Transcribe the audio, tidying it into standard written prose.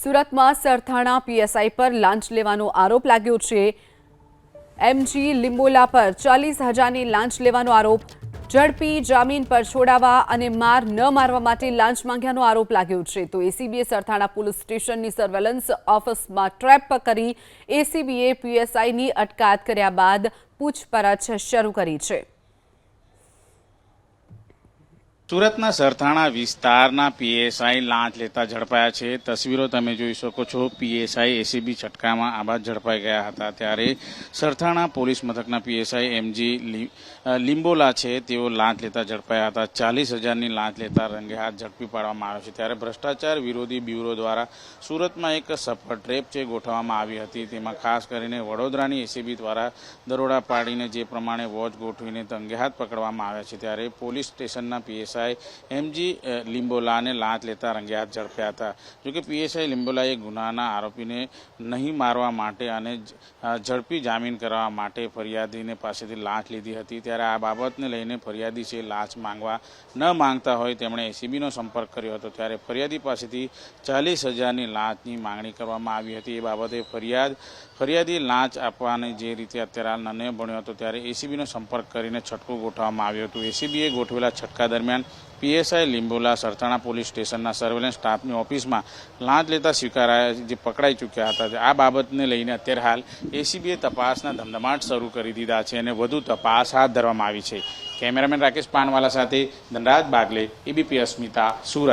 સુરતમાં સરથાણા પીએસઆઈ પર લાંચ લેવાનો આરોપ લાગ્યો છે। એમજી લિંબોલા પર 40,000ની લાંચ લેવાનો આરોપ, ઝડપી જામીન પર છોડાવવા અને માર ન મારવા માટે લાંચ માંગ્યાનો આરોપ લાગ્યો છે। તો એસીબીએ સરથાણા પોલીસ સ્ટેશનની સર્વેલન્સ ઓફિસમાં ટ્રેપ કરી એસીબીએ પીએસઆઈની અટકાયત કર્યા બાદ પૂછપરછ શરૂ કરી છે। સુરતના સરથાણા વિસ્તારના પીએસઆઈ લાંચ લેતા ઝડપાયા છે। તસવીરો તમે જોઈ શકો છો। પીએસઆઈ એસીબી છટકામાં આ બાદ ઝડપાઈ ગયા હતા। ત્યારે સરથાણા પોલીસ મથકના પીએસઆઈ એમજી લિંબોલા છે, તેઓ લાંચ લેતા ઝડપાયા હતા। 40,000ની લાંચ લેતા રંગે હાથ ઝડપી પાડવામાં આવ્યો છે। ત્યારે ભ્રષ્ટાચાર વિરોધી બ્યુરો દ્વારા સુરતમાં એક સફળ ટ્રેપ છે ગોઠવવામાં આવી હતી। તેમાં ખાસ કરીને વડોદરાની એસીબી દ્વારા દરોડા પાડીને જે પ્રમાણે વોચ ગોઠવીને રંગે હાથ પકડવામાં આવ્યા છે। ત્યારે પોલીસ સ્ટેશનના પીએસઆઈ એમજી લિંબોલાને લાંચ લેતા રંગે હાથ ઝડપ્યા હતા। જોકે પીએસઆઈ લિંબોલાએ ગુનાના આરોપીને નહીં મારવા માટે અને ઝડપી જામીન કરવા માટે ફરિયાદીને પાસેથી લાંચ લીધી હતી। ત્યારે આ બાબતને લઈને ફરિયાદી છે લાંચ માંગવા ન માંગતા હોય તેમણે એસીબીનો સંપર્ક કર્યો હતો। ત્યારે ફરિયાદી પાસેથી 40,000ની લાંચની માંગણી કરવામાં આવી હતી। એ બાબતે ફરિયાદી લાંચ આપવાની જે રીતે અત્યારે હાલ નિર્ણય બન્યો હતો, ત્યારે એસીબીનો સંપર્ક કરીને છટકું ગોઠવવામાં આવ્યું હતું। એસીબીએ ગોઠવેલા છટકા દરમિયાન પીએસઆઈ લિંબોલા સરથાણા પોલીસ સ્ટેશનના સર્વેલન્સ સ્ટાફની ઓફિસમાં લાંચ લેતા સ્વીકારાયા જે પકડાઈ ચૂક્યા હતા। આ બાબતને લઈને અત્યારે હાલ એસીબીએ તપાસના ધમધમાટ શરૂ કરી દીધા છે અને વધુ તપાસ હાથ ધરવામાં આવી છે। કેમેરામેન રાકેશ પાનવાલા સાથે ધનરાજ બાગલે, એબીપી અસ્મિતા, સુરત।